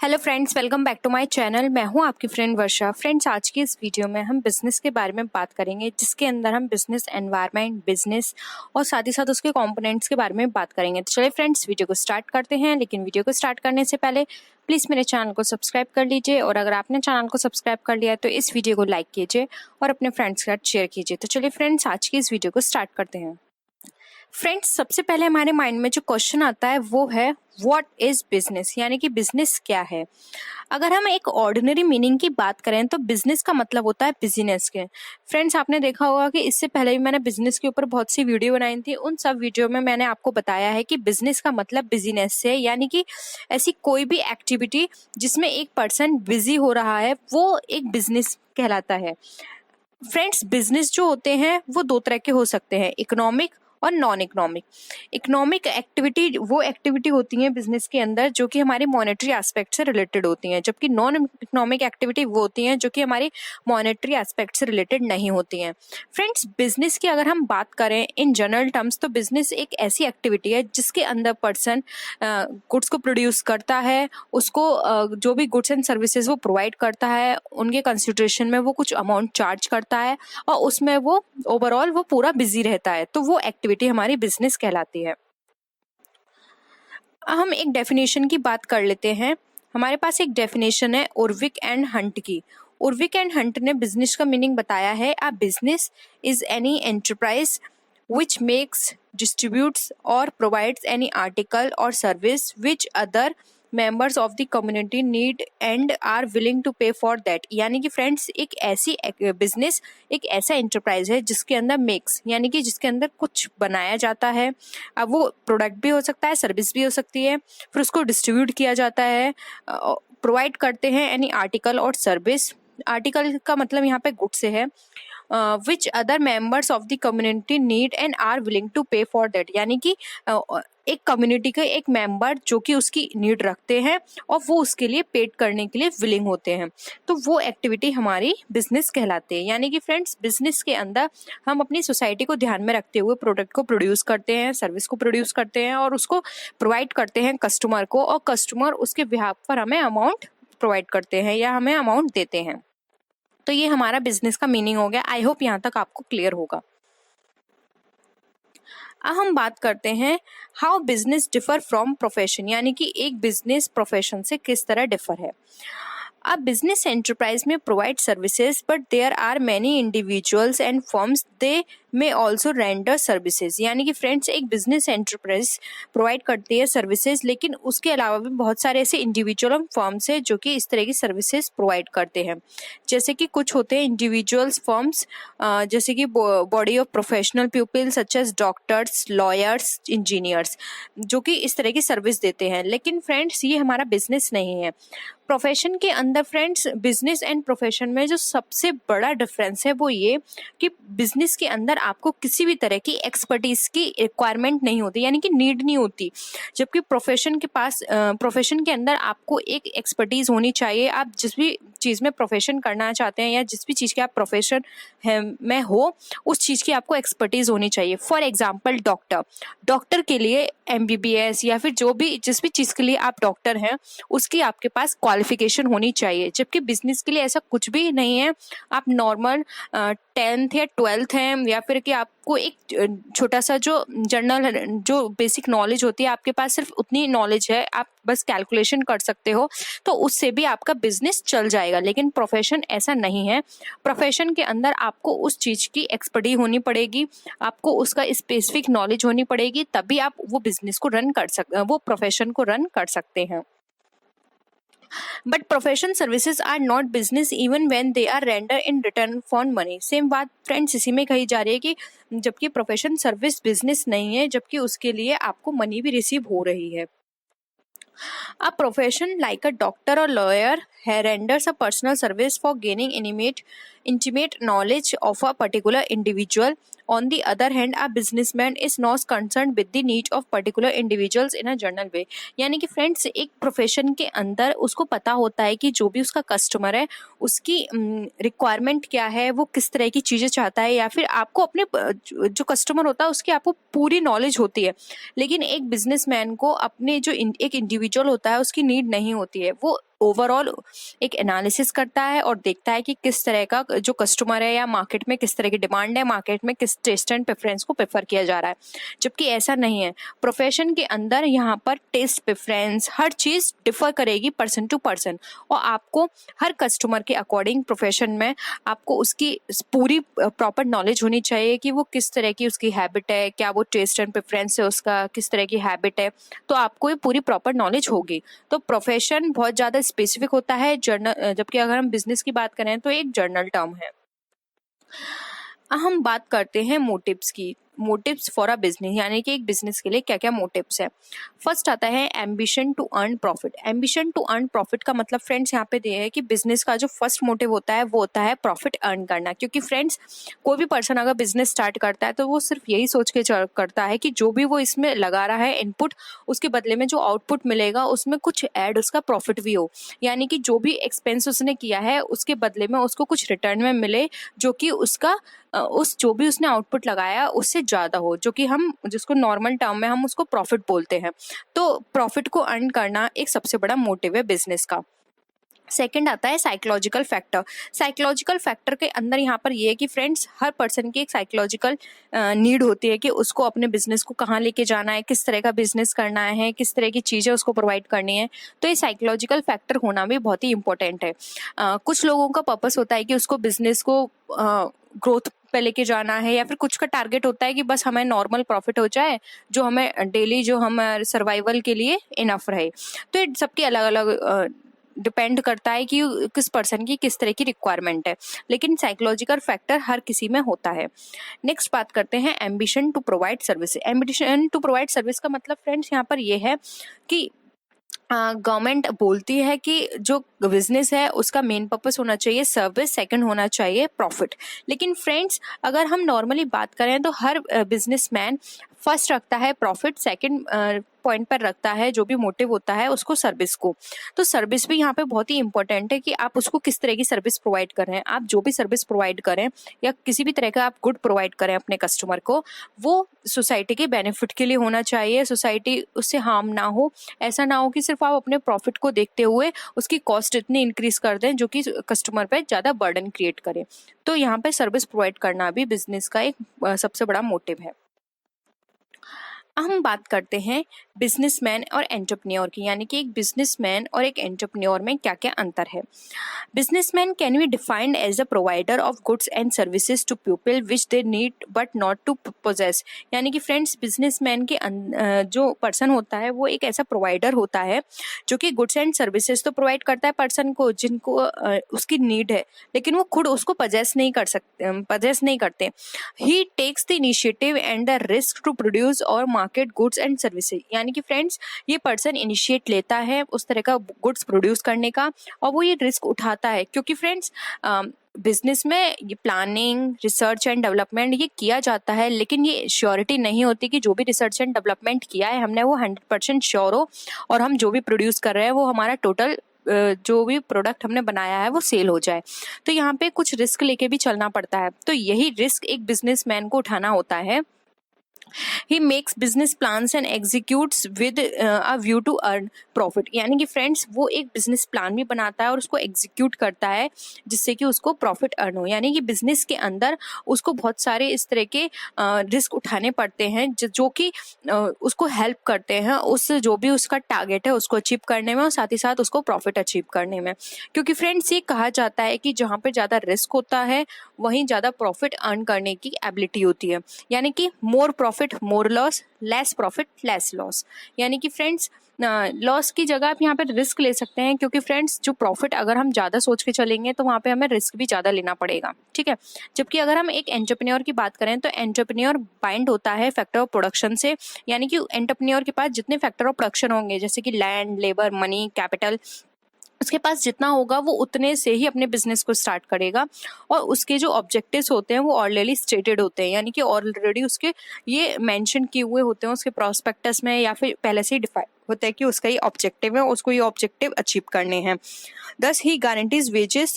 Hello friends, welcome back to my channel. मैं हूं आपकी फ्रेंड वर्षा। फ्रेंड्स, आज की इस वीडियो में हम बिज़नेस के बारे में बात करेंगे, जिसके अंदर हम बिज़नेस एनवायरनमेंट, बिज़नेस और साथ ही साथ उसके कंपोनेंट्स के बारे में बात करेंगे। तो चलिए फ्रेंड्स, वीडियो को स्टार्ट करते हैं। लेकिन वीडियो को स्टार्ट करने से पहले प्लीज़ मेरे चैनल को सब्सक्राइब कर लीजिए, और अगर आपने चैनल को सब्सक्राइब कर लिया है तो इस वीडियो को लाइक कीजिए और अपने फ्रेंड्स के साथ शेयर कीजिए। तो चलिए फ्रेंड्स, आज की इस वीडियो को स्टार्ट करते हैं। फ्रेंड्स, सबसे पहले हमारे माइंड में जो क्वेश्चन आता है वो है व्हाट इज बिजनेस, यानी कि बिजनेस क्या है। अगर हम एक ऑर्डिनरी मीनिंग की बात करें तो बिजनेस का मतलब होता है बिजनेस के। फ्रेंड्स, आपने देखा होगा कि इससे पहले भी मैंने बिजनेस के ऊपर बहुत सी वीडियो बनाई थी। उन सब वीडियो में मैंने आपको बताया है कि बिजनेस का मतलब बिजनेस से, यानी कि ऐसी कोई भी एक्टिविटी जिसमें एक पर्सन बिजी हो रहा है वो एक बिजनेस कहलाता है। फ्रेंड्स, बिजनेस जो होते हैं वो दो तरह के हो सकते हैं, इकोनॉमिक और नॉन इकोनॉमिक। इकोनॉमिक एक्टिविटी वो एक्टिविटी होती है बिजनेस के अंदर जो कि हमारे मॉनेटरी एस्पेक्ट से रिलेटेड होती हैं, जबकि नॉन इकोनॉमिक एक्टिविटी वो होती हैं जो कि हमारी मॉनेटरी एस्पेक्ट से रिलेटेड नहीं होती हैं। फ्रेंड्स, बिजनेस की अगर हम बात करें इन जनरल टर्म्स तो बिजनेस एक ऐसी एक्टिविटी है जिसके अंदर पर्सन गुड्स को प्रोड्यूस करता है, उसको जो भी गुड्स एंड सर्विसेज वो प्रोवाइड करता है उनके कंसिडरेशन में वो कुछ अमाउंट चार्ज करता है, और उसमें वो ओवरऑल वो पूरा बिजी रहता है। तो वो एक्टिविटी हमारी बिजनेस कहलाती है। हम एक डेफिनेशन की बात कर लेते हैं। हमारे पास एक डेफिनेशन है उर्विक एंड हंट की। उर्विक एंड हंट ने बिजनेस का मीनिंग बताया है, a business is any enterprise which makes, distributes or provides any article or service which other members of the community need and are willing to pay for that। यानी कि friends, एक ऐसी business एक ऐसा enterprise है जिसके अंदर makes, यानी कि जिसके अंदर कुछ बनाया जाता है। अब वो प्रोडक्ट भी हो सकता है, सर्विस भी हो सकती है, फिर उसको डिस्ट्रीब्यूट किया जाता है, प्रोवाइड करते हैं एनी आर्टिकल और सर्विस। आर्टिकल का मतलब यहाँ पे गुड से है, which other members of the community need and are willing to pay for that। यानी कि एक कम्युनिटी के एक मेंबर जो कि उसकी नीड रखते हैं और वो उसके लिए पेड करने के लिए विलिंग होते हैं, तो वो एक्टिविटी हमारी बिजनेस कहलाती है। यानी कि फ्रेंड्स, बिजनेस के अंदर हम अपनी सोसाइटी को ध्यान में रखते हुए प्रोडक्ट को प्रोड्यूस करते हैं, सर्विस को प्रोड्यूस करते हैं और उसको प्रोवाइड करते हैं कस्टमर को, और कस्टमर उसके बिहाफ पर हमें अमाउंट प्रोवाइड करते हैं या हमें अमाउंट देते हैं। तो ये हमारा बिजनेस का मीनिंग हो गया। आई होप यहाँ तक आपको क्लियर होगा। अब हम बात करते हैं how business differ from profession, यानी कि एक बिजनेस प्रोफेशन से किस तरह डिफर है। अब बिजनेस एंटरप्राइज में provide services, but there are many individuals and firms they may also render services. यानी कि फ्रेंड्स, एक बिजनेस एंटरप्राइज प्रोवाइड करती है सर्विसेज, लेकिन उसके अलावा भी बहुत सारे ऐसे इंडिविजुअल और फर्म्स हैं जो कि इस तरह की सर्विसेज प्रोवाइड करते हैं। जैसे कि कुछ होते हैं इंडिविजुअल्स फर्म्स, जैसे कि body of professional people such as doctors, lawyers, engineers, जो कि इस तरह की सर्विस देते हैं। लेकिन फ्रेंड्स, ये हमारा बिजनेस नहीं है। प्रोफेशन के अंदर फ्रेंड्स, बिजनेस एंड प्रोफेशन में जो सबसे बड़ा डिफरेंस है वो ये कि बिजनेस के अंदर आपको किसी भी तरह की एक्सपर्टीज की रिक्वायरमेंट नहीं होती, यानी कि नीड नहीं होती, जबकि प्रोफेशन के पास प्रोफेशन के अंदर आपको एक एक्सपर्टीज होनी चाहिए। आप जिस भी चीज़ में प्रोफेशन करना चाहते हैं या जिस भी चीज़ के आप प्रोफेशन में हो, उस चीज़ की आपको एक्सपर्टीज होनी चाहिए। फॉर एग्जाम्पल, डॉक्टर के लिए MBBS या फिर जो भी जिस भी चीज़ के लिए आप डॉक्टर हैं उसकी आपके पास क्वालिफिकेशन होनी चाहिए, जबकि बिजनेस के लिए ऐसा कुछ भी नहीं है। आप नॉर्मल 10th या 12th हैं, या फिर कि आपको एक छोटा सा जो जनरल जो बेसिक नॉलेज होती है आपके पास सिर्फ उतनी नॉलेज है, आप बस कैलकुलेशन कर सकते हो, तो उससे भी आपका बिजनेस चल जाएगा। लेकिन प्रोफेशन ऐसा नहीं है। प्रोफेशन के अंदर आपको उस चीज़ की एक्सपर्टी होनी पड़ेगी, आपको उसका स्पेसिफिक नॉलेज होनी पड़ेगी, तभी आप वो बिजनेस को रन कर सकते, वो प्रोफेशन को रन कर सकते हैं। But profession services are not business even when they are render in return for money. Same बात फ्रेंड्स इसी में कही जा रही है कि जबकि प्रोफेशन सर्विस बिजनेस नहीं है, जबकि उसके लिए आपको मनी भी रिसीव हो रही है। A profession like a doctor or lawyer renders a personal service for gaining intimate knowledge of a particular individual. On the other hand, a businessman is not concerned with the needs of particular individuals in a general way। यानी कि friends, एक profession के अंदर उसको पता होता है कि जो भी उसका कस्टमर है उसकी रिक्वायरमेंट क्या है, वो किस तरह की चीज़ें चाहता है, या फिर आपको अपने जो कस्टमर होता है उसकी आपको पूरी नॉलेज होती है। लेकिन एक बिजनेसमैन को अपने जो एक इंडिविजुअल होता है उसकी नीड नहीं होती है। वो ओवरऑल एक एनालिसिस करता है और देखता है कि किस तरह का जो कस्टमर है या मार्केट में किस तरह की डिमांड है, मार्केट में किस टेस्ट एंड प्रेफरेंस को प्रेफर किया जा रहा है। जबकि ऐसा नहीं है, प्रोफेशन के अंदर यहाँ पर टेस्ट प्रेफरेंस हर चीज़ डिफर करेगी पर्सन टू पर्सन, और आपको हर कस्टमर के अकॉर्डिंग प्रोफेशन में आपको उसकी पूरी प्रॉपर नॉलेज होनी चाहिए कि वो किस तरह की उसकी हैबिट है, क्या वो टेस्ट एंड प्रेफरेंस है उसका, किस तरह की हैबिट है, तो आपको ये पूरी प्रॉपर नॉलेज होगी। तो प्रोफेशन बहुत ज़्यादा स्पेसिफिक होता है जर्नल, जबकि अगर हम बिजनेस की बात करें तो एक जर्नल टर्म है। हम बात करते हैं मोटिव्स की। मोटिव्स फॉर अ बिजनेस, यानी कि एक बिजनेस के लिए क्या क्या मोटिव्स है। फर्स्ट आता है ambition to earn profit. Ambition to earn profit का मतलब फ्रेंड्स यहाँ पे दिए है कि बिजनेस का जो फर्स्ट मोटिव होता है वो होता है प्रॉफिट अर्न करना। क्योंकि फ्रेंड्स कोई भी पर्सन अगर बिजनेस स्टार्ट करता है तो वो सिर्फ यही सोच के करता है कि जो भी वो इसमें लगा रहा है इनपुट, उसके बदले में जो आउटपुट मिलेगा उसमें कुछ ऐड उसका प्रॉफिट भी हो, यानी कि जो भी एक्सपेंस उसने किया है उसके बदले में उसको कुछ रिटर्न में मिले, जो कि उसका उस जो भी उसने आउटपुट लगाया उससे ज़्यादा हो, जो कि हम जिसको नॉर्मल टर्म में हम उसको प्रॉफिट बोलते हैं। तो प्रॉफिट को अर्न करना एक सबसे बड़ा मोटिव है बिजनेस का। सेकंड आता है साइकोलॉजिकल फैक्टर। साइकोलॉजिकल फैक्टर के अंदर यहाँ पर ये है कि फ्रेंड्स हर पर्सन की एक साइकोलॉजिकल नीड होती है कि उसको अपने बिजनेस को कहाँ लेके जाना है, किस तरह का बिजनेस करना है, किस तरह की चीज़ें उसको प्रोवाइड करनी है। तो ये साइकोलॉजिकल फैक्टर होना भी बहुत ही इंपॉर्टेंट है। कुछ लोगों का पर्पस होता है कि उसको बिजनेस को ग्रोथ पे लेके जाना है, या फिर कुछ का टारगेट होता है कि बस हमें नॉर्मल प्रॉफिट हो जाए जो हमें डेली जो हम सर्वाइवल के लिए इनफ रहे। तो ये सबकी अलग अलग डिपेंड करता है कि किस पर्सन की किस तरह की रिक्वायरमेंट है, लेकिन साइकोलॉजिकल फैक्टर हर किसी में होता है। नेक्स्ट बात करते हैं ambition to provide service. Ambition to provide service का मतलब फ्रेंड्स यहाँ पर ये है कि गवर्नमेंट बोलती है कि जो बिजनेस है उसका मेन पर्पस होना चाहिए सर्विस, सेकंड होना चाहिए प्रॉफिट। लेकिन फ्रेंड्स अगर हम नॉर्मली बात करें तो हर बिजनेसमैन फर्स्ट रखता है प्रॉफिट, सेकंड पॉइंट पर रखता है जो भी मोटिव होता है उसको सर्विस को। तो सर्विस भी यहाँ पे बहुत ही इंपॉर्टेंट है कि आप उसको किस तरह की सर्विस प्रोवाइड कर रहे हैं। आप जो भी सर्विस प्रोवाइड करें या किसी भी तरह का आप गुड प्रोवाइड करें अपने कस्टमर को, वो सोसाइटी के बेनिफिट के लिए होना चाहिए, सोसाइटी उससे हार्म ना हो। ऐसा ना हो कि सिर्फ आप अपने प्रॉफिट को देखते हुए उसकी कॉस्ट इतनी इंक्रीज कर दें जो कि कस्टमर पे ज़्यादा बर्डन क्रिएट करे। तो यहाँ पे सर्विस प्रोवाइड करना भी बिजनेस का एक सबसे बड़ा मोटिव है। हम बात करते हैं बिजनेसमैन और एंटरप्रेन्योर की, यानी कि एक बिजनेसमैन और एक एंटरप्रेन्योर में क्या क्या अंतर है। Businessman can be defined as a provider of goods and services to people which they need but not to possess. यानी कि फ्रेंड्स बिजनेसमैन के जो पर्सन होता है वो एक ऐसा प्रोवाइडर होता है जो कि गुड्स एंड सर्विसेज तो प्रोवाइड करता है पर्सन को जिनको उसकी नीड है, लेकिन वो खुद उसको पजेस नहीं करते। He takes the initiative and the risk to produce or market goods and services. यानी कि फ्रेंड्स ये पर्सन इनिशिएट लेता है उस तरह का गुड्स प्रोड्यूस करने का, और वो ये रिस्क उठाता है। क्योंकि फ्रेंड्स बिजनेस में ये प्लानिंग, रिसर्च एंड डेवलपमेंट ये किया जाता है, लेकिन ये श्योरिटी नहीं होती कि जो भी रिसर्च एंड डेवलपमेंट किया है हमने वो 100% श्योर हो, और हम जो भी प्रोड्यूस कर रहे हैं वो हमारा टोटल जो भी प्रोडक्ट हमने बनाया है वो सेल हो जाए। तो यहाँ पे कुछ रिस्क लेके भी चलना पड़ता है। तो यही रिस्क एक बिजनेसमैन को उठाना होता है। He makes business plans and executes with a view to earn profit। यानी कि फ्रेंड्स वो एक बिजनेस प्लान भी बनाता है और उसको एग्जीक्यूट करता है जिससे कि उसको प्रॉफिट अर्न हो। यानी कि बिजनेस के अंदर उसको बहुत सारे इस तरह के रिस्क उठाने पड़ते हैं जो कि उसको हेल्प करते हैं उस जो भी उसका टारगेट है उसको अचीव करने में, और साथ ही साथ उसको प्रॉफिट अचीव करने में। क्योंकि फ्रेंड्स ये कहा जाता है कि जहाँ पे ज़्यादा रिस्क होता है वहीं ज़्यादा प्रॉफिट अर्न करने की एबिलिटी होती है। यानी कि more profit more loss, less profit less loss. यानी कि फ्रेंड्स लॉस की जगह आप यहाँ पे रिस्क ले सकते हैं, क्योंकि फ्रेंड्स जो प्रॉफिट अगर हम ज़्यादा सोच के चलेंगे तो वहाँ पे हमें रिस्क भी ज़्यादा लेना पड़ेगा, ठीक है। जबकि अगर हम एक एंटरप्रेन्योर की बात करें तो एंटरप्रेन्योर बाइंड होता है फैक्टर ऑफ प्रोडक्शन से। यानी कि एंटरप्रेन्योर के पास जितने फैक्टर ऑफ प्रोडक्शन होंगे जैसे कि लैंड, लेबर, मनी, कैपिटल, उसके पास जितना होगा वो उतने से ही अपने बिजनेस को स्टार्ट करेगा, और उसके जो ऑब्जेक्टिव्स होते हैं वो ऑलरेडी स्टेटेड होते हैं। यानी कि ऑलरेडी उसके ये मेंशन किए हुए होते हैं उसके प्रोस्पेक्टस में, या फिर पहले से ही डिफाइन होता है कि उसका ये ऑब्जेक्टिव है, उसको ये ऑब्जेक्टिव अचीव करने हैं। Thus he guarantees wages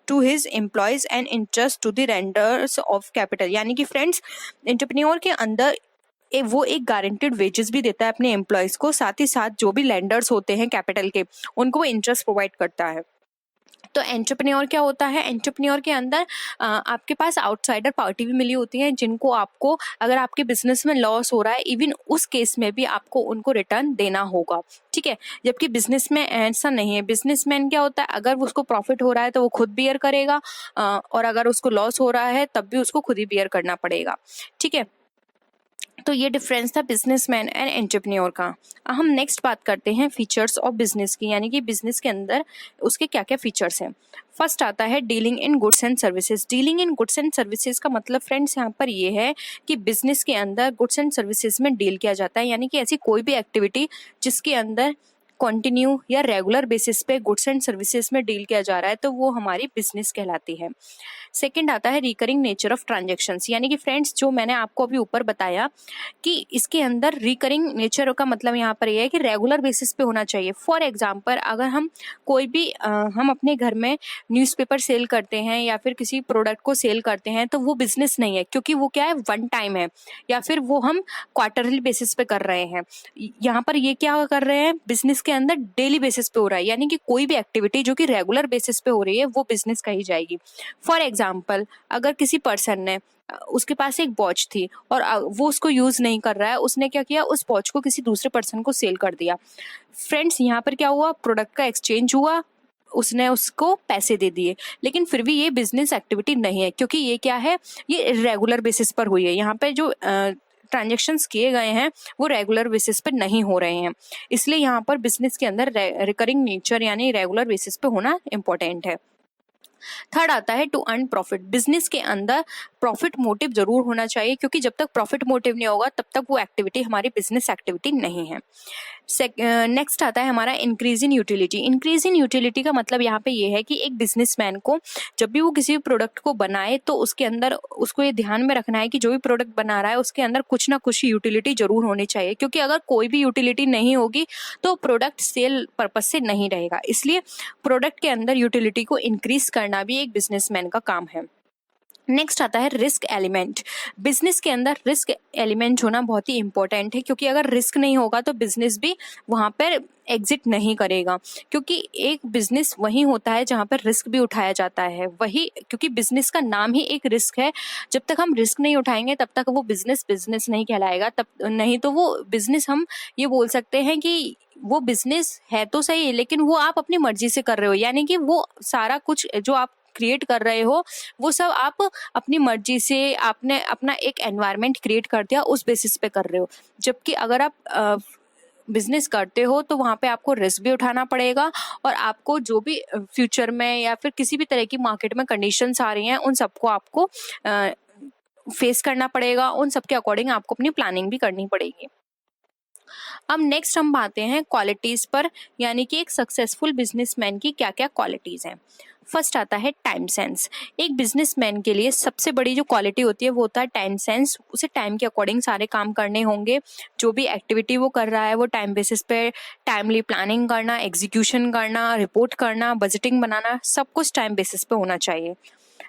to his employees and interest to the lenders of capital. यानी कि फ्रेंड्स एंटरप्रेन्योर के अंदर वो एक गारंटेड वेजेस भी देता है अपने एम्प्लॉयज़ को, साथ ही साथ जो भी लेंडर्स होते हैं कैपिटल के, उनको वो इंटरेस्ट प्रोवाइड करता है। तो एंटरप्रेन्योर क्या होता है, एंटरप्रेन्योर के अंदर आपके पास आउटसाइडर पार्टी भी मिली होती है, जिनको आपको, अगर आपके बिजनेस में लॉस हो रहा है, इवन उस केस में भी आपको उनको रिटर्न देना होगा, ठीक है। जबकि बिजनेस में ऐसा नहीं है। बिजनेसमैन क्या होता है, अगर उसको प्रॉफिट हो रहा है तो वो खुद बियर करेगा, और अगर उसको लॉस हो रहा है तब भी उसको खुद ही बियर करना पड़ेगा, ठीक है। तो ये डिफरेंस था बिजनेसमैन एंड एंटरप्रेन्योर का। अब हम नेक्स्ट बात करते हैं फीचर्स ऑफ बिजनेस की, यानी कि बिजनेस के अंदर उसके क्या क्या फीचर्स हैं। फर्स्ट आता है dealing in goods and services. Dealing in goods and services का मतलब फ्रेंड्स यहाँ पर ये है कि बिजनेस के अंदर गुड्स एंड सर्विसेज में डील किया जाता है, यानी कि ऐसी कोई भी एक्टिविटी जिसके अंदर कंटिन्यू या रेगुलर बेसिस पे गुड्स एंड सर्विसेज में डील किया जा रहा है, तो वो हमारी बिजनेस कहलाती है। सेकंड आता है रिकरिंग नेचर ऑफ ट्रांजैक्शंस, यानी कि फ्रेंड्स जो मैंने आपको अभी ऊपर बताया कि इसके अंदर रिकरिंग नेचर का मतलब यहाँ पर यह है कि रेगुलर बेसिस पे होना चाहिए। फॉर एग्जांपल, अगर हम कोई भी हम अपने घर में न्यूज़पेपर सेल करते हैं या फिर किसी प्रोडक्ट को सेल करते हैं, तो वो बिजनेस नहीं है, क्योंकि वो क्या है, वन टाइम है, या फिर वो हम क्वार्टरली बेसिस पे कर रहे हैं। यहाँ पर ये क्या कर रहे हैं, बिजनेस के अंदर डेली बेसिस पे हो रहा है, यानी कि कोई भी एक्टिविटी जो कि रेगुलर बेसिस पे हो रही है वो बिजनेस कही जाएगी। फॉर एग्जाम्पल, अगर किसी पर्सन ने, उसके पास एक वॉच थी और वो उसको यूज नहीं कर रहा है, उसने क्या किया, उस वॉच को किसी दूसरे पर्सन को सेल कर दिया। फ्रेंड्स यहाँ पर क्या हुआ, प्रोडक्ट का एक्सचेंज हुआ, उसने उसको पैसे दे दिए, लेकिन फिर भी ये बिजनेस एक्टिविटी नहीं है, क्योंकि ये क्या है, ये रेगुलर बेसिस पर हुई है। यहाँ पे जो ट्रांजेक्शन्स किए गए हैं वो रेगुलर बेसिस पे नहीं हो रहे हैं, इसलिए यहाँ पर बिजनेस के अंदर रिकरिंग नेचर यानी रेगुलर बेसिस पे होना इंपॉर्टेंट है। थर्ड आता है टू अर्न प्रॉफिट। बिजनेस के अंदर प्रॉफिट मोटिव जरूर होना चाहिए, क्योंकि जब तक प्रॉफिट मोटिव नहीं होगा तब तक वो एक्टिविटी हमारी बिजनेस एक्टिविटी नहीं है। नेक्स्ट आता है हमारा increase in utility. Increase in utility का मतलब यहाँ पे ये है कि एक बिजनेसमैन को जब भी वो किसी भी प्रोडक्ट को बनाए, तो उसके अंदर उसको ये ध्यान में रखना है कि जो भी प्रोडक्ट बना रहा है उसके अंदर कुछ ना कुछ यूटिलिटी जरूर होनी चाहिए, क्योंकि अगर कोई भी यूटिलिटी नहीं होगी तो प्रोडक्ट सेल पर्पज से नहीं रहेगा। इसलिए प्रोडक्ट के अंदर यूटिलिटी को इंक्रीज करना भी एक बिजनेसमैन का काम है। नेक्स्ट आता है रिस्क एलिमेंट। बिजनेस के अंदर रिस्क एलिमेंट होना बहुत ही इंपॉर्टेंट है, क्योंकि अगर रिस्क नहीं होगा तो बिजनेस भी वहाँ पर एग्जिट नहीं करेगा, क्योंकि एक बिजनेस वही होता है जहाँ पर रिस्क भी उठाया जाता है, वही, क्योंकि बिजनेस का नाम ही एक रिस्क है। जब तक हम रिस्क नहीं उठाएंगे तब तक वो बिजनेस बिजनेस नहीं कहलाएगा, तब नहीं तो वो बिजनेस, हम ये बोल सकते हैं कि वो बिजनेस है तो सही, लेकिन वो आप अपनी मर्जी से कर रहे हो, यानी कि वो सारा कुछ जो आप क्रिएट कर रहे हो वो सब आप अपनी मर्जी से, आपने अपना एक एनवायरनमेंट क्रिएट कर दिया, उस बेसिस पे कर रहे हो। जबकि अगर आप बिजनेस करते हो तो वहाँ पे आपको रिस्क भी उठाना पड़ेगा, और आपको जो भी फ्यूचर में या फिर किसी भी तरह की मार्केट में कंडीशंस आ रही हैं उन सबको आपको फेस करना पड़ेगा, उन सबके अकॉर्डिंग आपको अपनी प्लानिंग भी करनी पड़ेगी। अब नेक्स्ट हम आते हैं क्वालिटीज पर, यानी कि एक सक्सेसफुल बिजनेसमैन की क्या क्या क्वालिटीज हैं। फर्स्ट आता है टाइम सेंस। एक बिजनेसमैन के लिए सबसे बड़ी जो क्वालिटी होती है वो होता है टाइम सेंस। उसे टाइम के अकॉर्डिंग सारे काम करने होंगे, जो भी एक्टिविटी वो कर रहा है वो टाइम बेसिस पे टाइमली प्लानिंग करना, एग्जीक्यूशन करना, रिपोर्ट करना, बजटिंग बनाना, सब कुछ टाइम बेसिस पे होना चाहिए।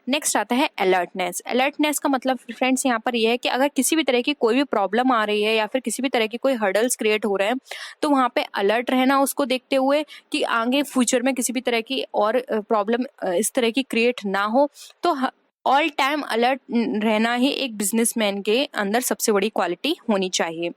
नेक्स्ट आता है अलर्टनेस। अलर्टनेस का मतलब फ्रेंड्स यहाँ पर यह है कि अगर किसी भी तरह की कोई भी प्रॉब्लम आ रही है या फिर किसी भी तरह की कोई हर्डल्स क्रिएट हो रहे हैं, तो वहाँ पे अलर्ट रहना उसको देखते हुए कि आगे फ्यूचर में किसी भी तरह की और प्रॉब्लम इस तरह की क्रिएट ना हो। तो ऑल टाइम अलर्ट रहना ही एक बिजनेसमैन के अंदर सबसे बड़ी क्वालिटी होनी चाहिए।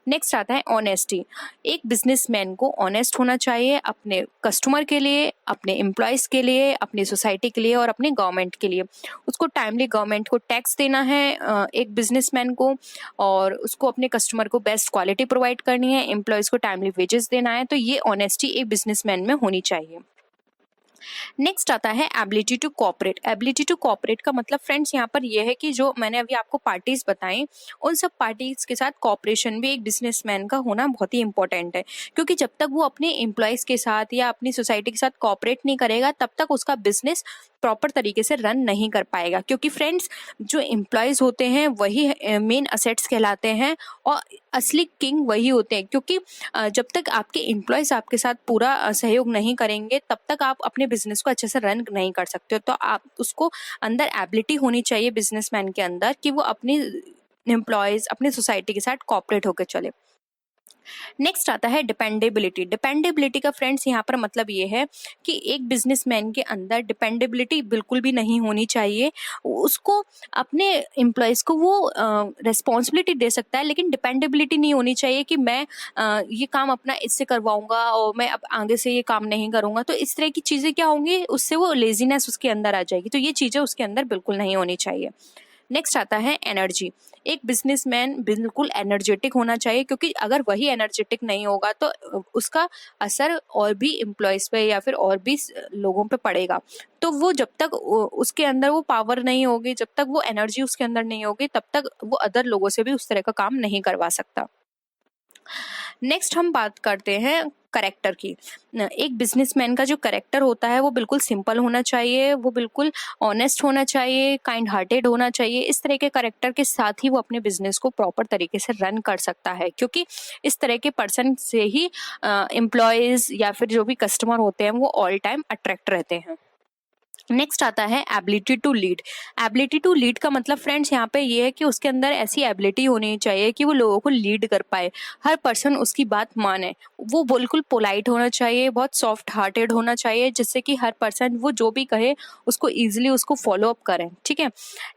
नेक्स्ट आता है ऑनेस्टी। एक बिजनेसमैन को ऑनेस्ट होना चाहिए अपने कस्टमर के लिए, अपने एम्प्लॉयज़ के लिए, अपनी सोसाइटी के लिए और अपने गवर्नमेंट के लिए। उसको टाइमली गवर्नमेंट को टैक्स देना है एक बिजनेसमैन को, और उसको अपने कस्टमर को बेस्ट क्वालिटी प्रोवाइड करनी है, एम्प्लॉयज़ को टाइमली वेजेस देना है। तो ये ऑनेस्टी एक बिजनेसमैन में होनी चाहिए। नेक्स्ट आता है ability to cooperate. Ability to cooperate का मतलब फ्रेंड्स यहाँ पर यह है कि जो मैंने अभी आपको पार्टीज बताई, उन सब पार्टीज के साथ कोऑपरेशन भी एक बिजनेसमैन का होना बहुत ही इंपॉर्टेंट है, क्योंकि जब तक वो अपने एम्प्लॉयज के साथ या अपनी सोसाइटी के साथ कोऑपरेट नहीं करेगा तब तक उसका बिजनेस प्रॉपर तरीके से रन नहीं कर पाएगा। क्योंकि फ्रेंड्स जो एम्प्लॉयज होते हैं वही मेन असेट्स कहलाते हैं, और असली किंग वही होते हैं, क्योंकि जब तक आपके एम्प्लॉयज आपके साथ पूरा सहयोग नहीं करेंगे तब तक आप अपने बिजनेस को अच्छे से रन नहीं कर सकते हो। तो आप उसको अंदर एबिलिटी होनी चाहिए बिजनेसमैन के अंदर कि वो अपनी एम्प्लॉयज़ अपनी सोसाइटी के साथ कोऑपरेट होकर चले। नेक्स्ट आता है डिपेंडेबिलिटी। डिपेंडेबिलिटी का फ्रेंड्स यहाँ पर मतलब ये है कि एक बिजनेसमैन के अंदर डिपेंडेबिलिटी बिल्कुल भी नहीं होनी चाहिए। उसको अपने एम्प्लॉयज़ को वो रिस्पॉन्सिबिलिटी दे सकता है, लेकिन डिपेंडेबिलिटी नहीं होनी चाहिए कि मैं ये काम अपना इससे करवाऊंगा और मैं अब आगे से ये काम नहीं करूंगा। तो इस तरह की चीज़ें क्या होंगी, उससे वो लेजीनेस उसके अंदर आ जाएगी। तो ये चीज़ें उसके अंदर बिल्कुल नहीं होनी चाहिए। नेक्स्ट आता है एनर्जी। एक बिजनेसमैन बिल्कुल एनर्जेटिक होना चाहिए, क्योंकि अगर वही एनर्जेटिक नहीं होगा तो उसका असर और भी एम्प्लॉयज़ पे या फिर और भी लोगों पे पड़ेगा। तो वो जब तक उसके अंदर वो पावर नहीं होगी, जब तक वो एनर्जी उसके अंदर नहीं होगी, तब तक वो अदर लोगों से भी उस तरह का काम नहीं करवा सकता। नेक्स्ट हम बात करते हैं करेक्टर की। एक बिजनेसमैन का जो करेक्टर होता है वो बिल्कुल सिंपल होना चाहिए, वो बिल्कुल ऑनेस्ट होना चाहिए, काइंड हार्टेड होना चाहिए। इस तरह के करेक्टर के साथ ही वो अपने बिजनेस को प्रॉपर तरीके से रन कर सकता है, क्योंकि इस तरह के पर्सन से ही एम्प्लॉयज़ या फिर जो भी कस्टमर होते हैं वो ऑल टाइम अट्रैक्ट रहते हैं। नेक्स्ट आता है ability to lead. Ability to lead का मतलब फ्रेंड्स यहाँ पे ये है कि उसके अंदर ऐसी एबिलिटी होनी चाहिए कि वो लोगों को लीड कर पाए, हर पर्सन उसकी बात माने। वो बिल्कुल पोलाइट होना चाहिए, बहुत सॉफ्ट हार्टेड होना चाहिए, जिससे कि हर पर्सन वो जो भी कहे उसको ईजिली उसको फॉलो अप करें। ठीक है।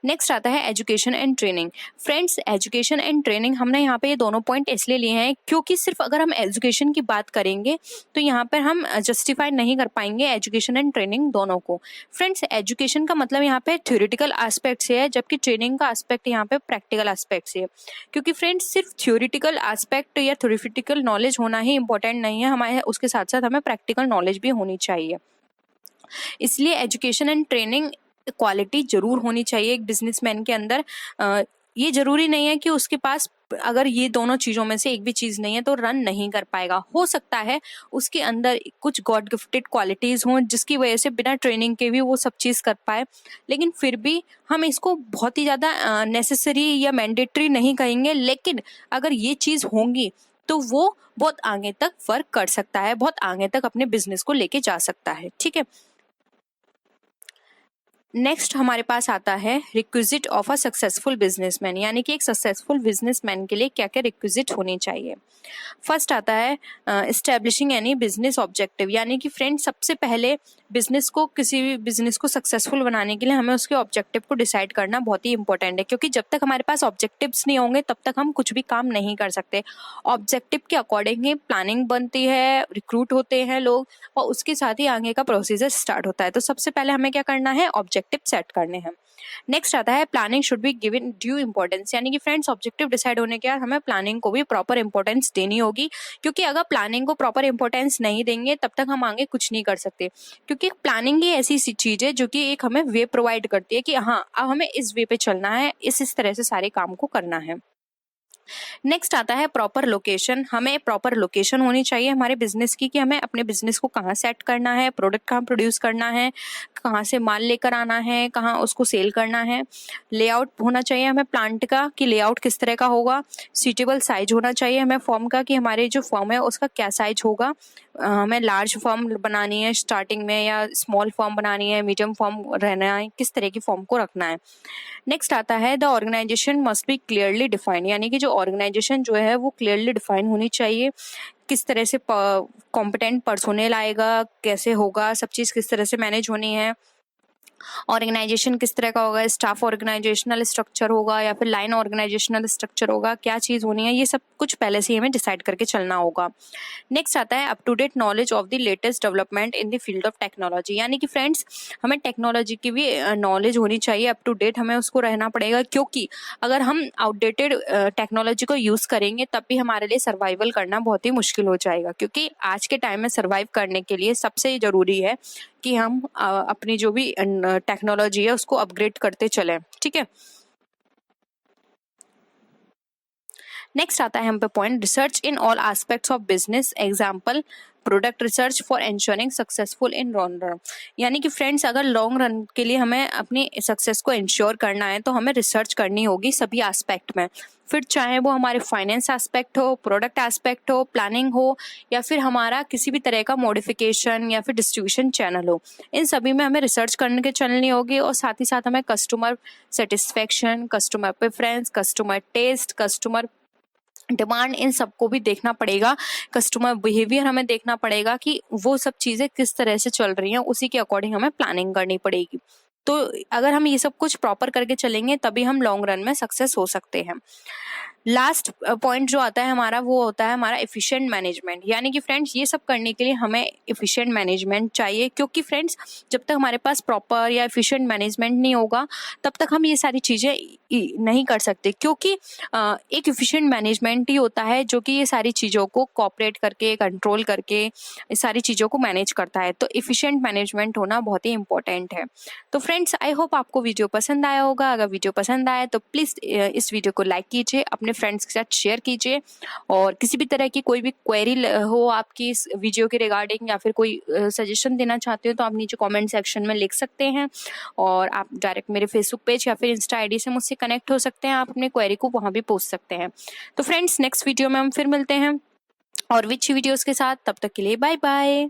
नेक्स्ट आता है education and training. Friends education and training हमने यहाँ पे ये दोनों पॉइंट इसलिए लिए हैं क्योंकि सिर्फ अगर हम एजुकेशन की बात करेंगे तो यहाँ पर हम जस्टिफाई नहीं कर पाएंगे एजुकेशन एंड ट्रेनिंग दोनों को। फ्रेंड्स एजुकेशन का मतलब यहाँ पे थ्योरेटिकल एस्पेक्ट से है, जबकि ट्रेनिंग का एस्पेक्ट यहाँ पे प्रैक्टिकल एस्पेक्ट से है। क्योंकि फ्रेंड्स सिर्फ थ्योरेटिकल एस्पेक्ट या थ्योरेटिकल नॉलेज होना ही इंपॉर्टेंट नहीं है, हमारे उसके साथ साथ हमें प्रैक्टिकल नॉलेज भी होनी चाहिए। इसलिए एजुकेशन एंड ट्रेनिंग क्वालिटी जरूर होनी चाहिए एक बिजनेसमैन के अंदर। ये जरूरी नहीं है कि उसके पास अगर ये दोनों चीज़ों में से एक भी चीज़ नहीं है तो रन नहीं कर पाएगा। हो सकता है उसके अंदर कुछ गॉड गिफ्टेड क्वालिटीज़ हों जिसकी वजह से बिना ट्रेनिंग के भी वो सब चीज़ कर पाए, लेकिन फिर भी हम इसको बहुत ही ज़्यादा नेसेसरी या मैंडेटरी नहीं कहेंगे। लेकिन अगर ये चीज़ होंगी तो वो बहुत आगे तक वर्क कर सकता है, बहुत आगे तक अपने बिजनेस को लेके जा सकता है। ठीक है। नेक्स्ट हमारे पास आता है requisite of a successful businessman, यानी कि एक सक्सेसफुल बिजनेसमैन के लिए क्या क्या रिक्विजिट होनी चाहिए। फर्स्ट आता है एस्टेब्लिशिंग एनी बिजनेस ऑब्जेक्टिव, यानी कि फ्रेंड सबसे पहले बिजनेस को किसी भी बिजनेस को सक्सेसफुल बनाने के लिए हमें उसके ऑब्जेक्टिव को डिसाइड करना बहुत ही इंपॉर्टेंट है, क्योंकि जब तक हमारे पास ऑब्जेक्टिव्स नहीं होंगे तब तक हम कुछ भी काम नहीं कर सकते। ऑब्जेक्टिव के अकॉर्डिंग ही प्लानिंग बनती है, रिक्रूट होते हैं लोग और उसके साथ ही आगे का प्रोसीजर स्टार्ट होता है। तो सबसे पहले हमें क्या करना है, ऑब्जेक्टिव सेट करने हैं। नेक्स्ट आता है planning should be given due importance, यानी कि फ्रेंड्स ऑब्जेक्टिव डिसाइड होने के बाद हमें प्लानिंग को भी प्रॉपर इंपॉर्टेंस देनी होगी, क्योंकि अगर प्लानिंग को प्रॉपर इंपॉर्टेंस नहीं देंगे तब तक हम आगे कुछ नहीं कर सकते। क्योंकि प्लानिंग ही ऐसी चीज है जो कि एक हमें वे प्रोवाइड करती है कि हाँ अब हमें इस वे पे चलना है, इस तरह से सारे काम को करना है। नेक्स्ट आता है प्रॉपर लोकेशन। हमें प्रॉपर लोकेशन होनी चाहिए हमारे बिजनेस की, कि हमें अपने बिजनेस को कहाँ सेट करना है, प्रोडक्ट कहाँ प्रोड्यूस करना है, कहाँ से माल लेकर आना है, कहाँ उसको सेल करना है। लेआउट होना चाहिए हमें प्लांट का, कि लेआउट किस तरह का होगा। सूटेबल साइज होना चाहिए हमें फॉर्म का, कि हमारे जो फॉर्म है उसका क्या साइज होगा। हमें लार्ज फॉर्म बनानी है स्टार्टिंग में या स्मॉल फॉर्म बनानी है, मीडियम फॉर्म रहना है, किस तरह की फॉर्म को रखना है। नेक्स्ट आता है the organisation must be clearly defined, यानी कि जो ऑर्गेनाइजेशन जो है वो क्लियरली डिफाइन होनी चाहिए। किस तरह से कॉम्पिटेंट पर्सोनेल आएगा, कैसे होगा, सब चीज़ किस तरह से मैनेज होनी है। ऑर्गेनाइजेशन किस तरह का होगा, स्टाफ ऑर्गेनाइजेशनल स्ट्रक्चर होगा या फिर लाइन ऑर्गेनाइजेशनल स्ट्रक्चर होगा, क्या चीज़ होनी है, ये सब कुछ पहले से ही हमें डिसाइड करके चलना होगा। नेक्स्ट आता है up to date knowledge of the latest development in the field of technology, यानी कि फ्रेंड्स हमें टेक्नोलॉजी की भी नॉलेज होनी चाहिए, अप टू डेट हमें उसको रहना पड़ेगा। क्योंकि अगर हम आउटडेटेड टेक्नोलॉजी को यूज़ करेंगे तब भी हमारे लिए सर्वाइवल करना बहुत ही मुश्किल हो जाएगा, क्योंकि आज के टाइम में सर्वाइव करने के लिए सबसे ज़रूरी है कि हम अपनी जो भी टेक्नोलॉजी है उसको अपग्रेड करते चलें। ठीक है। नेक्स्ट आता है हम पे point research in all aspects of business, example product research for ensuring successful in long run. यानी कि फ्रेंड्स अगर लॉन्ग रन के लिए हमें अपनी सक्सेस को इंश्योर करना है तो हमें रिसर्च करनी होगी सभी एस्पेक्ट में, फिर चाहे वो हमारे फाइनेंस एस्पेक्ट हो, प्रोडक्ट एस्पेक्ट हो, प्लानिंग हो, या फिर हमारा किसी भी तरह का मॉडिफिकेशन या फिर डिस्ट्रीब्यूशन चैनल हो, इन सभी में हमें रिसर्च करने के चलनी होगी। और साथ ही साथ हमें customer satisfaction, customer preference, customer taste, customer demand, इन सबको भी देखना पड़ेगा। कस्टमर बिहेवियर हमें देखना पड़ेगा कि वो सब चीज़ें किस तरह से चल रही हैं, उसी के अकॉर्डिंग हमें प्लानिंग करनी पड़ेगी। तो अगर हम ये सब कुछ प्रॉपर करके चलेंगे तभी हम लॉन्ग रन में सक्सेस हो सकते हैं। लास्ट पॉइंट जो आता है हमारा वो होता है हमारा एफिशिएंट मैनेजमेंट। यानी कि फ्रेंड्स ये सब करने के लिए हमें एफिशिएंट मैनेजमेंट चाहिए, क्योंकि फ्रेंड्स जब तक हमारे पास प्रॉपर या एफिशिएंट मैनेजमेंट नहीं होगा तब तक हम ये सारी चीज़ें नहीं कर सकते, क्योंकि एक एफिशिएंट मैनेजमेंट ही होता है जो कि ये सारी चीज़ों को कोऑपरेट करके, कंट्रोल करके इस सारी चीज़ों को मैनेज करता है। तो एफिशिएंट मैनेजमेंट होना बहुत ही इंपॉर्टेंट है। तो फ्रेंड्स आई होप आपको वीडियो पसंद आया होगा। अगर वीडियो पसंद आया तो प्लीज़ इस वीडियो को लाइक कीजिए, अपने फ्रेंड्स के साथ शेयर कीजिए, और किसी भी तरह की कोई भी क्वेरी हो आपकी इस वीडियो के रिगार्डिंग या फिर कोई सजेशन देना चाहते हो तो आप नीचे कमेंट सेक्शन में लिख सकते हैं, और आप डायरेक्ट मेरे फेसबुक पेज या फिर इंस्टा आईडी से मुझसे कनेक्ट हो सकते हैं। आप अपने क्वेरी को वहाँ भी पूछ सकते हैं। तो फ्रेंड्स नेक्स्ट वीडियो में हम फिर मिलते हैं और विच वीडियोज़ के साथ। तब तक के लिए बाय बाय।